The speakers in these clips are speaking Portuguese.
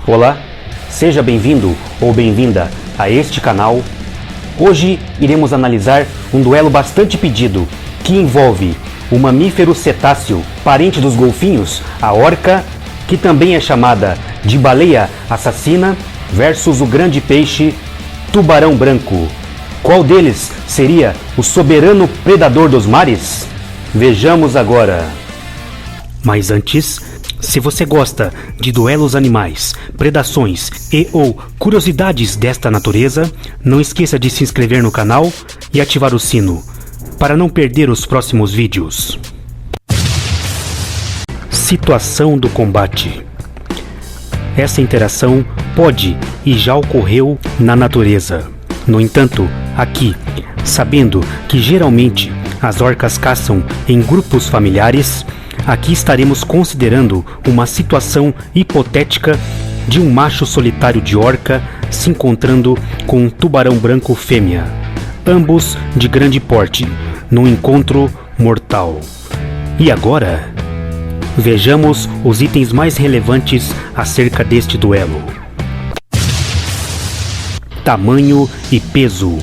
Olá, seja bem-vindo ou bem-vinda a este canal. Hoje iremos analisar um duelo bastante pedido que envolve o mamífero cetáceo, parente dos golfinhos, a orca, que também é chamada de baleia assassina, versus o grande peixe tubarão branco. Qual deles seria o soberano predador dos mares? Vejamos agora. Mas antes, se você gosta de duelos animais, predações e ou curiosidades desta natureza, não esqueça de se inscrever no canal e ativar o sino, para não perder os próximos vídeos. Situação do combate. Essa interação pode e já ocorreu na natureza. No entanto, aqui, sabendo que geralmente as orcas caçam em grupos familiares, aqui estaremos considerando uma situação hipotética de um macho solitário de orca se encontrando com um tubarão branco fêmea, ambos de grande porte, num encontro mortal. E agora, vejamos os itens mais relevantes acerca deste duelo. Tamanho e peso.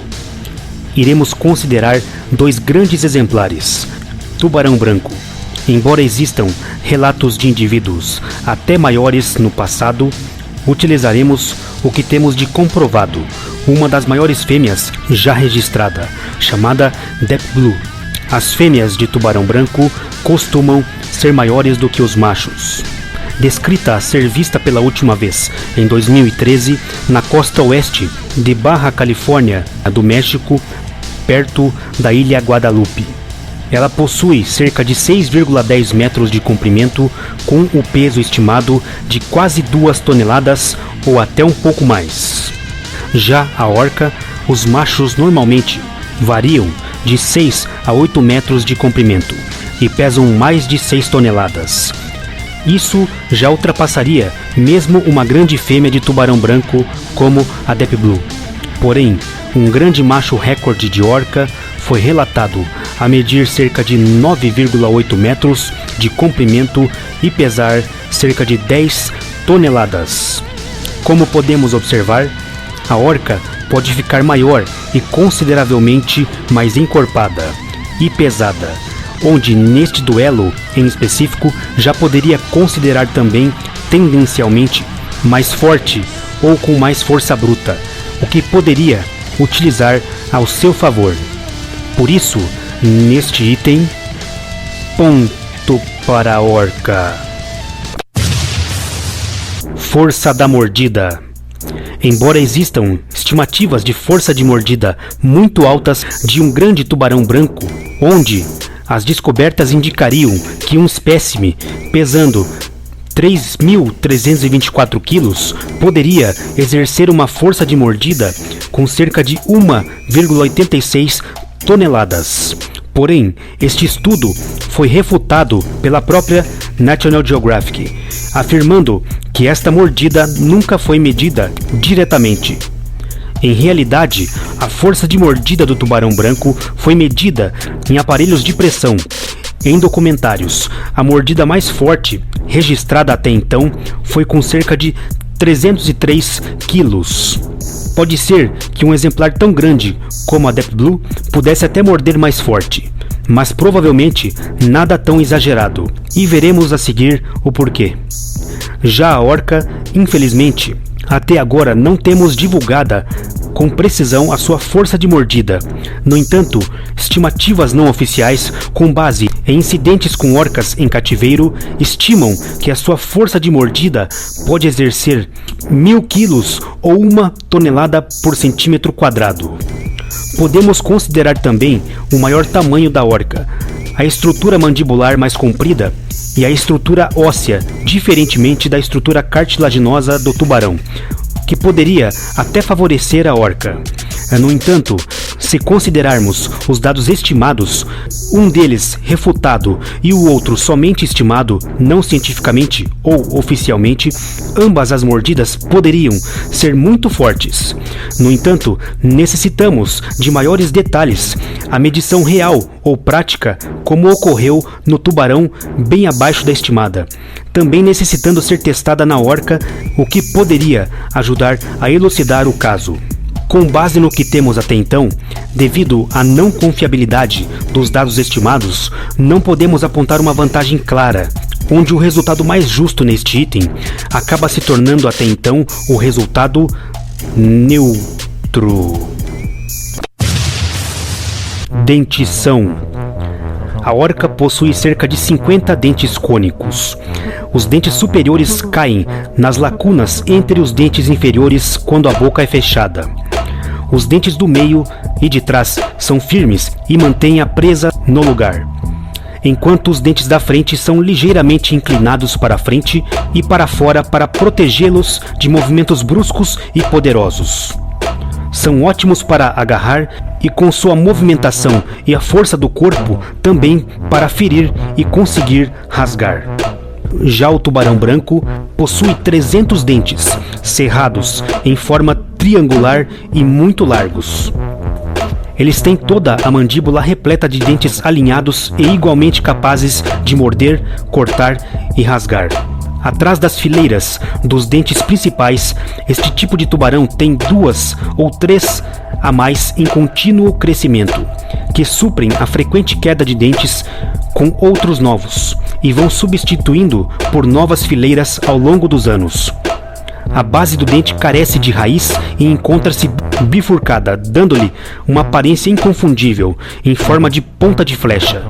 Iremos considerar dois grandes exemplares. Tubarão branco. Embora existam relatos de indivíduos até maiores no passado, utilizaremos o que temos de comprovado, uma das maiores fêmeas já registrada, chamada Deep Blue. As fêmeas de tubarão branco costumam ser maiores do que os machos. Descrita a ser vista pela última vez em 2013 na costa oeste de Baja Califórnia, do México, perto da ilha Guadalupe. Ela possui cerca de 6,10 metros de comprimento, com o peso estimado de quase 2 toneladas ou até um pouco mais. Já a orca, os machos normalmente variam de 6 a 8 metros de comprimento e pesam mais de 6 toneladas. Isso já ultrapassaria mesmo uma grande fêmea de tubarão branco como a Deep Blue. Porém, um grande macho recorde de orca foi relatado a medir cerca de 9,8 metros de comprimento e pesar cerca de 10 toneladas. Como podemos observar, a orca pode ficar maior e consideravelmente mais encorpada e pesada, onde neste duelo em específico já poderia considerar também tendencialmente mais forte ou com mais força bruta, o que poderia utilizar ao seu favor. Por isso, neste item, ponto para a orca. Força da mordida. Embora existam estimativas de força de mordida muito altas de um grande tubarão branco, onde as descobertas indicariam que um espécime pesando 3.324 quilos poderia exercer uma força de mordida com cerca de 1,86 toneladas. Porém, este estudo foi refutado pela própria National Geographic, afirmando que esta mordida nunca foi medida diretamente. Em realidade, a força de mordida do tubarão branco foi medida em aparelhos de pressão. Em documentários, a mordida mais forte registrada até então foi com cerca de 303 quilos. Pode ser que um exemplar tão grande como a Deep Blue pudesse até morder mais forte, mas provavelmente nada tão exagerado, e veremos a seguir o porquê. Já a orca, infelizmente, até agora não temos divulgada com precisão a sua força de mordida. No entanto, estimativas não oficiais, com base em incidentes com orcas em cativeiro, estimam que a sua força de mordida pode exercer 1.000 quilos ou 1 tonelada por centímetro quadrado. Podemos considerar também o maior tamanho da orca, a estrutura mandibular mais comprida e a estrutura óssea, diferentemente da estrutura cartilaginosa do tubarão, que poderia até favorecer a orca. No entanto, se considerarmos os dados estimados, um deles refutado e o outro somente estimado, não cientificamente ou oficialmente, ambas as mordidas poderiam ser muito fortes. No entanto, necessitamos de maiores detalhes, a medição real ou prática, como ocorreu no tubarão bem abaixo da estimada, também necessitando ser testada na orca, o que poderia ajudar a elucidar o caso. Com base no que temos até então, devido à não confiabilidade dos dados estimados, não podemos apontar uma vantagem clara, onde o resultado mais justo neste item acaba se tornando até então o resultado neutro. Dentição. A orca possui cerca de 50 dentes cônicos. Os dentes superiores caem nas lacunas entre os dentes inferiores quando a boca é fechada. Os dentes do meio e de trás são firmes e mantêm a presa no lugar, enquanto os dentes da frente são ligeiramente inclinados para a frente e para fora para protegê-los de movimentos bruscos e poderosos. São ótimos para agarrar e, com sua movimentação e a força do corpo, também para ferir e conseguir rasgar. Já o tubarão branco possui 300 dentes, cerrados em forma triangular e muito largos. Eles têm toda a mandíbula repleta de dentes alinhados e igualmente capazes de morder, cortar e rasgar. Atrás das fileiras dos dentes principais, este tipo de tubarão tem 2 ou 3 a mais em contínuo crescimento, que suprem a frequente queda de dentes com outros novos e vão substituindo por novas fileiras ao longo dos anos. A base do dente carece de raiz e encontra-se bifurcada, dando-lhe uma aparência inconfundível, em forma de ponta de flecha.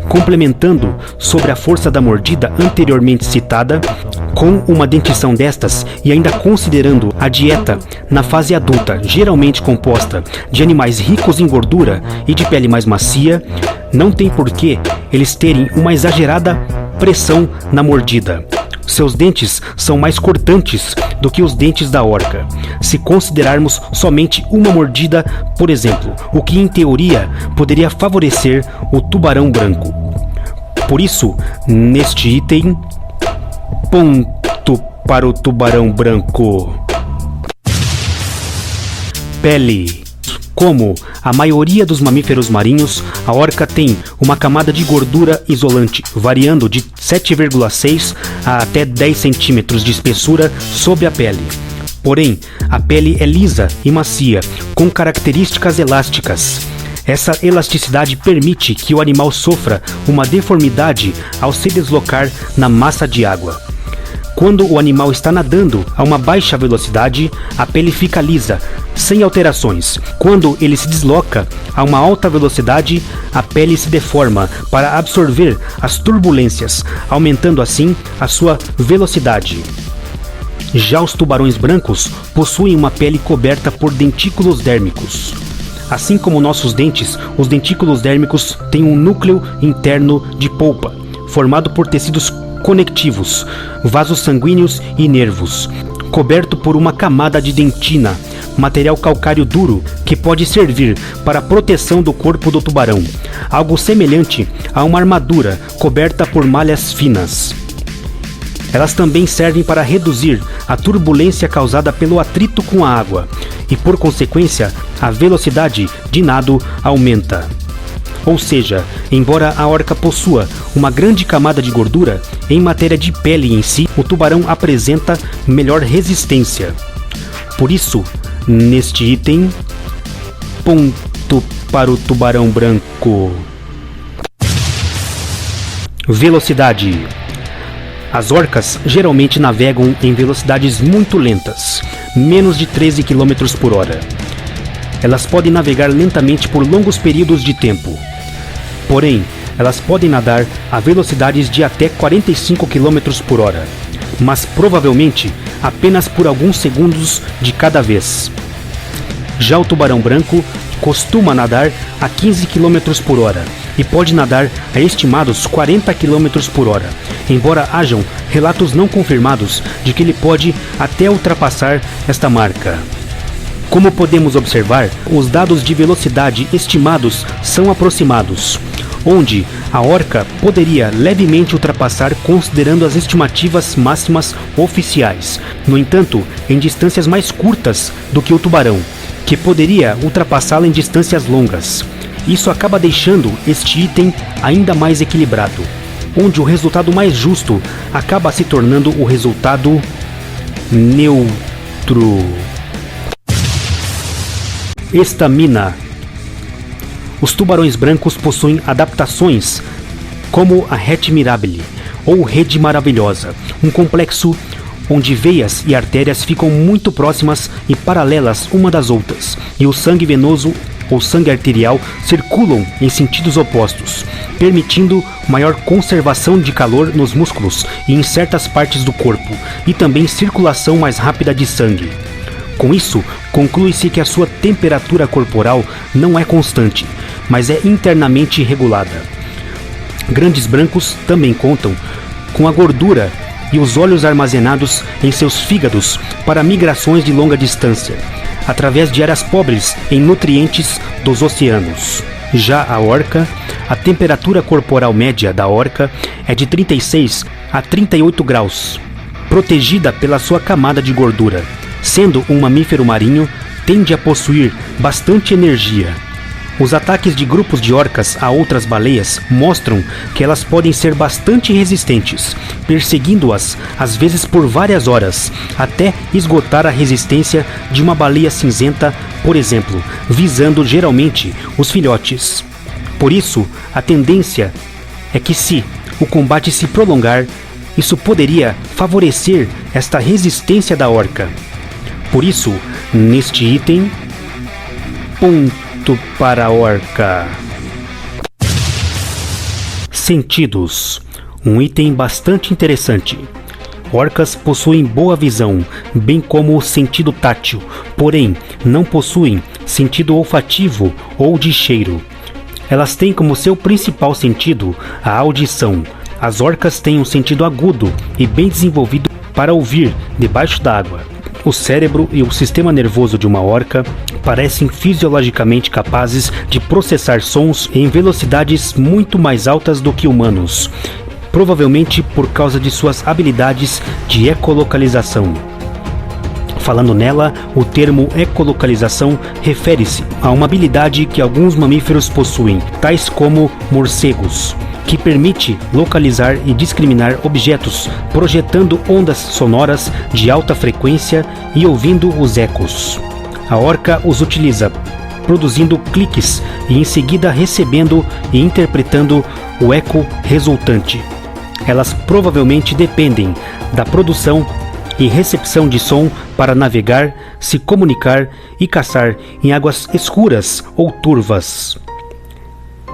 Complementando sobre a força da mordida anteriormente citada, com uma dentição destas e ainda considerando a dieta na fase adulta, geralmente composta de animais ricos em gordura e de pele mais macia, não tem porquê eles terem uma exagerada pressão na mordida. Seus dentes são mais cortantes do que os dentes da orca, se considerarmos somente uma mordida, por exemplo, o que em teoria poderia favorecer o tubarão branco. Por isso, neste item, ponto para o tubarão branco. Pele. Como a maioria dos mamíferos marinhos, a orca tem uma camada de gordura isolante, variando de 7,6 a até 10 centímetros de espessura sob a pele. Porém, a pele é lisa e macia, com características elásticas. Essa elasticidade permite que o animal sofra uma deformidade ao se deslocar na massa de água. Quando o animal está nadando a uma baixa velocidade, a pele fica lisa, sem alterações. Quando ele se desloca a uma alta velocidade, a pele se deforma para absorver as turbulências, aumentando assim a sua velocidade. Já os tubarões brancos possuem uma pele coberta por dentículos dérmicos. Assim como nossos dentes, os dentículos dérmicos têm um núcleo interno de polpa, formado por tecidos conectivos, vasos sanguíneos e nervos, coberto por uma camada de dentina, material calcário duro que pode servir para a proteção do corpo do tubarão, algo semelhante a uma armadura coberta por malhas finas. Elas também servem para reduzir a turbulência causada pelo atrito com a água e, por consequência, a velocidade de nado aumenta. Ou seja, embora a orca possua uma grande camada de gordura, em matéria de pele em si, o tubarão apresenta melhor resistência. Por isso, neste item, ponto para o tubarão branco. Velocidade. As orcas geralmente navegam em velocidades muito lentas, menos de 13 km por hora. Elas podem navegar lentamente por longos períodos de tempo. Porém, elas podem nadar a velocidades de até 45 km por hora, mas provavelmente apenas por alguns segundos de cada vez. Já o tubarão branco costuma nadar a 15 km por hora e pode nadar a estimados 40 km por hora, embora hajam relatos não confirmados de que ele pode até ultrapassar esta marca. Como podemos observar, os dados de velocidade estimados são aproximados, onde a orca poderia levemente ultrapassar considerando as estimativas máximas oficiais. No entanto, em distâncias mais curtas do que o tubarão, que poderia ultrapassá-la em distâncias longas. Isso acaba deixando este item ainda mais equilibrado, onde o resultado mais justo acaba se tornando o resultado neutro. Estamina. Os tubarões brancos possuem adaptações como a rete mirabile ou rede maravilhosa, um complexo onde veias e artérias ficam muito próximas e paralelas uma das outras, e o sangue venoso ou sangue arterial circulam em sentidos opostos, permitindo maior conservação de calor nos músculos e em certas partes do corpo, e também circulação mais rápida de sangue. Com isso, conclui-se que a sua temperatura corporal não é constante, mas é internamente regulada. Grandes brancos também contam com a gordura e os óleos armazenados em seus fígados para migrações de longa distância, através de áreas pobres em nutrientes dos oceanos. Já a orca, a temperatura corporal média da orca é de 36 a 38 graus, protegida pela sua camada de gordura. Sendo um mamífero marinho, tende a possuir bastante energia. Os ataques de grupos de orcas a outras baleias mostram que elas podem ser bastante resistentes, perseguindo-as às vezes por várias horas, até esgotar a resistência de uma baleia cinzenta, por exemplo, visando geralmente os filhotes. Por isso, a tendência é que se o combate se prolongar, isso poderia favorecer esta resistência da orca. Por isso, neste item, ponto para a orca. Sentidos. Um item bastante interessante. Orcas possuem boa visão, bem como o sentido tátil, porém não possuem sentido olfativo ou de cheiro. Elas têm como seu principal sentido a audição. As orcas têm um sentido agudo e bem desenvolvido para ouvir debaixo d'água. O cérebro e o sistema nervoso de uma orca parecem fisiologicamente capazes de processar sons em velocidades muito mais altas do que humanos, provavelmente por causa de suas habilidades de ecolocalização. Falando nela, o termo ecolocalização refere-se a uma habilidade que alguns mamíferos possuem, tais como morcegos, que permite localizar e discriminar objetos, projetando ondas sonoras de alta frequência e ouvindo os ecos. A orca os utiliza, produzindo cliques e em seguida recebendo e interpretando o eco resultante. Elas provavelmente dependem da produção e recepção de som para navegar, se comunicar e caçar em águas escuras ou turvas.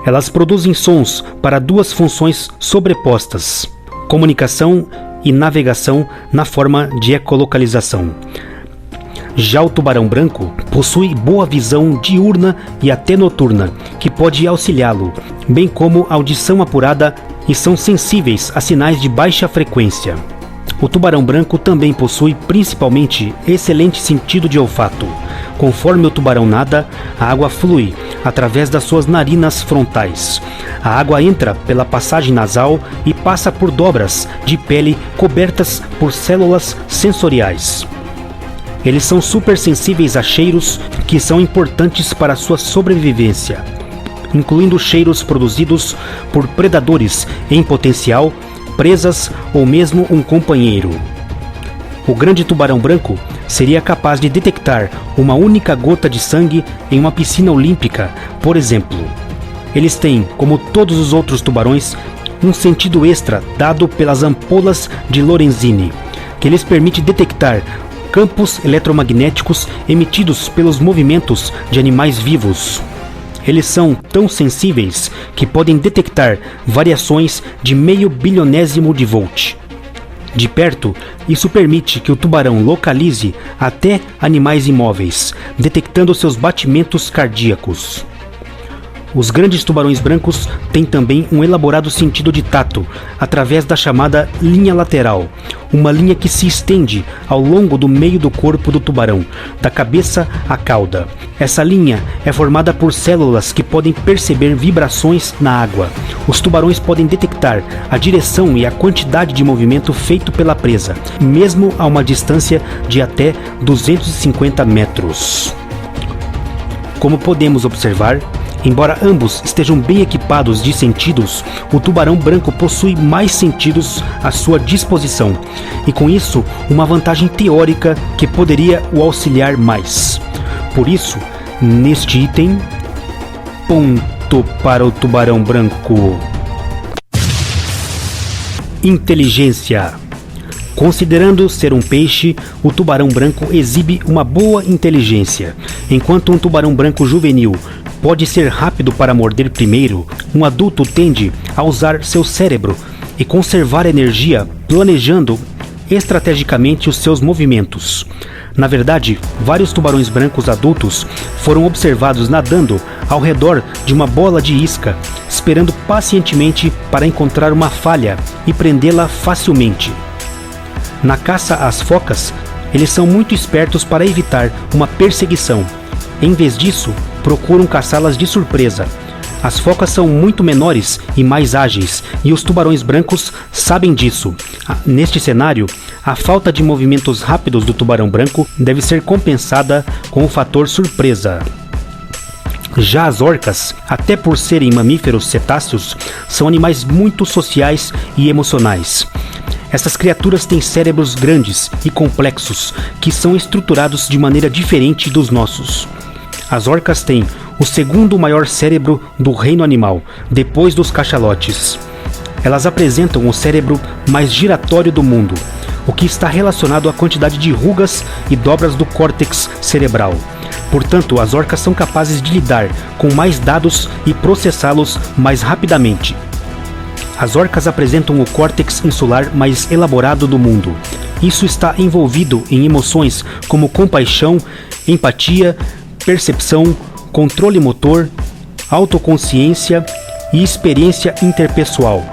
Elas produzem sons para duas funções sobrepostas: comunicação e navegação na forma de ecolocalização. Já o tubarão branco possui boa visão diurna e até noturna, que pode auxiliá-lo, bem como audição apurada, e são sensíveis a sinais de baixa frequência. O tubarão branco também possui principalmente excelente sentido de olfato. Conforme o tubarão nada, a água flui através das suas narinas frontais. A água entra pela passagem nasal e passa por dobras de pele cobertas por células sensoriais. Eles são supersensíveis a cheiros que são importantes para sua sobrevivência, incluindo cheiros produzidos por predadores em potencial, presas ou mesmo um companheiro. O grande tubarão branco seria capaz de detectar uma única gota de sangue em uma piscina olímpica, por exemplo. Eles têm, como todos os outros tubarões, um sentido extra dado pelas ampolas de Lorenzini, que lhes permite detectar campos eletromagnéticos emitidos pelos movimentos de animais vivos. Eles são tão sensíveis que podem detectar variações de meio bilionésimo de volt. De perto, isso permite que o tubarão localize até animais imóveis, detectando seus batimentos cardíacos. Os grandes tubarões brancos têm também um elaborado sentido de tato, através da chamada linha lateral, uma linha que se estende ao longo do meio do corpo do tubarão, da cabeça à cauda. Essa linha é formada por células que podem perceber vibrações na água. Os tubarões podem detectar a direção e a quantidade de movimento feito pela presa, mesmo a uma distância de até 250 metros. Como podemos observar, embora ambos estejam bem equipados de sentidos, o tubarão branco possui mais sentidos à sua disposição e, com isso, uma vantagem teórica que poderia o auxiliar mais. Por isso, neste item, ponto para o tubarão branco. Inteligência. Considerando ser um peixe, o tubarão branco exibe uma boa inteligência. Enquanto um tubarão branco juvenil pode ser rápido para morder primeiro, um adulto tende a usar seu cérebro e conservar energia planejando estrategicamente os seus movimentos. Na verdade, vários tubarões brancos adultos foram observados nadando ao redor de uma bola de isca, esperando pacientemente para encontrar uma falha e prendê-la facilmente. Na caça às focas, eles são muito espertos para evitar uma perseguição. Em vez disso, procuram caçá-las de surpresa. As focas são muito menores e mais ágeis, e os tubarões brancos sabem disso. Neste cenário, a falta de movimentos rápidos do tubarão branco deve ser compensada com o fator surpresa. Já as orcas, até por serem mamíferos cetáceos, são animais muito sociais e emocionais. Essas criaturas têm cérebros grandes e complexos, que são estruturados de maneira diferente dos nossos. As orcas têm o segundo maior cérebro do reino animal, depois dos cachalotes. Elas apresentam o cérebro mais giratório do mundo, o que está relacionado à quantidade de rugas e dobras do córtex cerebral. Portanto, as orcas são capazes de lidar com mais dados e processá-los mais rapidamente. As orcas apresentam o córtex insular mais elaborado do mundo. Isso está envolvido em emoções como compaixão, empatia, percepção, controle motor, autoconsciência e experiência interpessoal.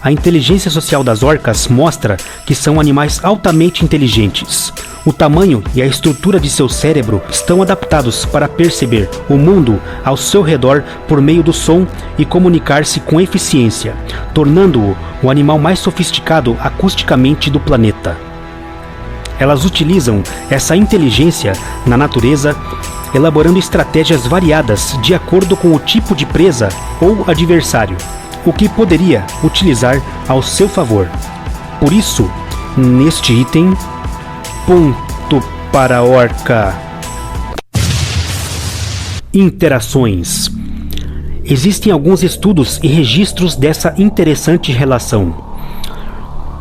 A inteligência social das orcas mostra que são animais altamente inteligentes. O tamanho e a estrutura de seu cérebro estão adaptados para perceber o mundo ao seu redor por meio do som e comunicar-se com eficiência, tornando-o o animal mais sofisticado acusticamente do planeta. Elas utilizam essa inteligência na natureza, elaborando estratégias variadas de acordo com o tipo de presa ou adversário, o que poderia utilizar ao seu favor. Por isso, neste item, ponto para a orca. Interações. Existem alguns estudos e registros dessa interessante relação,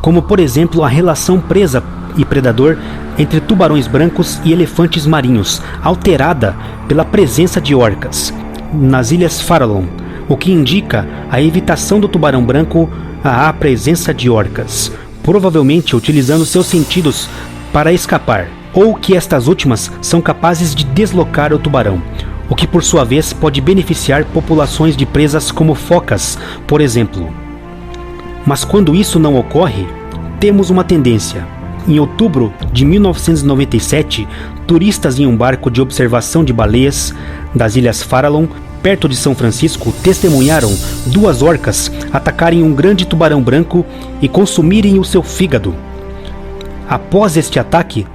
como por exemplo a relação presa e predador entre tubarões brancos e elefantes marinhos, alterada pela presença de orcas nas Ilhas Farallon, o que indica a evitação do tubarão branco à presença de orcas, provavelmente utilizando seus sentidos para escapar, ou que estas últimas são capazes de deslocar o tubarão, o que por sua vez pode beneficiar populações de presas como focas, por exemplo. Mas quando isso não ocorre, temos uma tendência. Em outubro de 1997, turistas em um barco de observação de baleias das Ilhas Farallon, perto de São Francisco, testemunharam duas orcas atacarem um grande tubarão branco e consumirem o seu fígado. Após este ataque,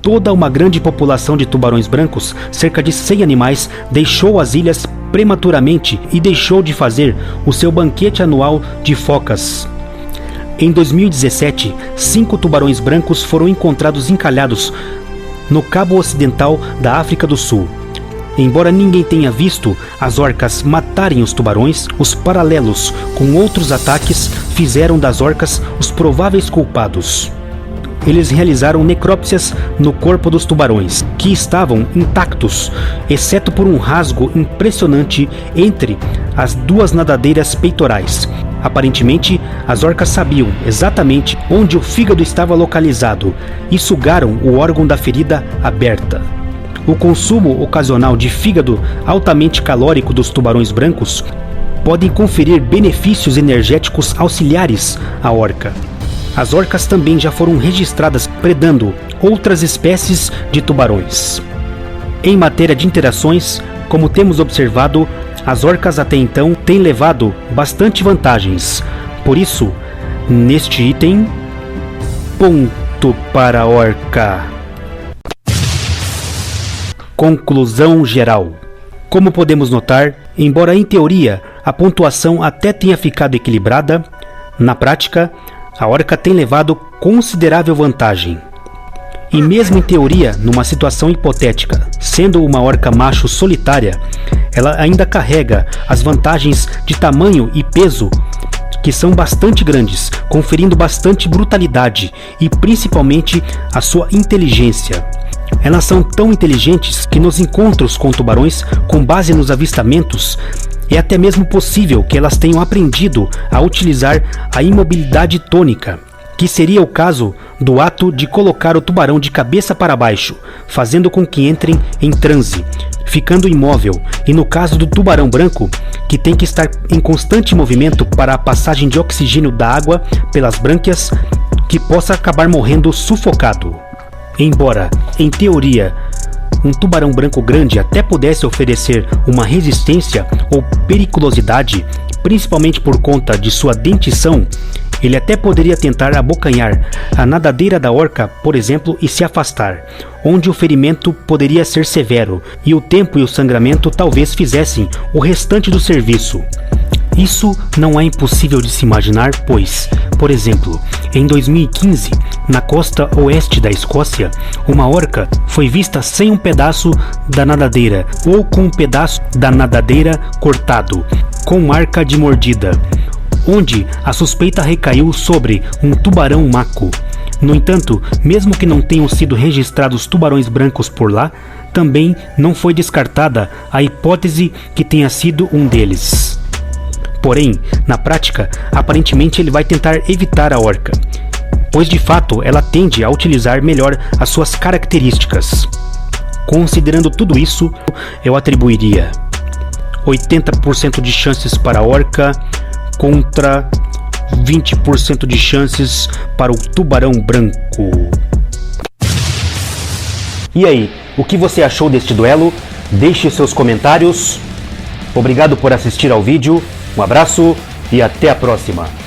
toda uma grande população de tubarões brancos, cerca de 100 animais, deixou as ilhas prematuramente e deixou de fazer o seu banquete anual de focas. Em 2017, 5 tubarões brancos foram encontrados encalhados no cabo ocidental da África do Sul. Embora ninguém tenha visto as orcas matarem os tubarões, os paralelos com outros ataques fizeram das orcas os prováveis culpados. Eles realizaram necrópsias no corpo dos tubarões, que estavam intactos, exceto por um rasgo impressionante entre as duas nadadeiras peitorais. Aparentemente, as orcas sabiam exatamente onde o fígado estava localizado e sugaram o órgão da ferida aberta. o consumo ocasional de fígado altamente calórico dos tubarões brancos podem conferir benefícios energéticos auxiliares à orca. As orcas também já foram registradas predando outras espécies de tubarões. Em matéria de interações, como temos observado, as orcas até então têm levado bastante vantagens. Por isso, neste item, ponto para a orca. Conclusão geral. Como podemos notar, embora em teoria a pontuação até tenha ficado equilibrada, na prática, a orca tem levado considerável vantagem. E mesmo em teoria, numa situação hipotética, sendo uma orca macho solitária, ela ainda carrega as vantagens de tamanho e peso, que são bastante grandes, conferindo bastante brutalidade e principalmente a sua inteligência. Elas são tão inteligentes que nos encontros com tubarões, com base nos avistamentos, é até mesmo possível que elas tenham aprendido a utilizar a imobilidade tônica, que seria o caso do ato de colocar o tubarão de cabeça para baixo, fazendo com que entrem em transe, ficando imóvel, e no caso do tubarão branco, que tem que estar em constante movimento para a passagem de oxigênio da água pelas brânquias, que possa acabar morrendo sufocado. Embora, em teoria, um tubarão branco grande até pudesse oferecer uma resistência ou periculosidade, principalmente por conta de sua dentição, ele até poderia tentar abocanhar a nadadeira da orca, por exemplo, e se afastar, onde o ferimento poderia ser severo e o tempo e o sangramento talvez fizessem o restante do serviço. Isso não é impossível de se imaginar, pois, por exemplo, em 2015, na costa oeste da Escócia, uma orca foi vista sem um pedaço da nadadeira ou com um pedaço da nadadeira cortado, com marca de mordida, onde a suspeita recaiu sobre um tubarão maco. No entanto, mesmo que não tenham sido registrados tubarões brancos por lá, também não foi descartada a hipótese que tenha sido um deles. Porém, na prática, aparentemente ele vai tentar evitar a orca, pois de fato ela tende a utilizar melhor as suas características. Considerando tudo isso, eu atribuiria 80% de chances para a orca contra 20% de chances para o tubarão branco. E aí, o que você achou deste duelo? Deixe seus comentários. Obrigado por assistir ao vídeo. Um abraço e até a próxima!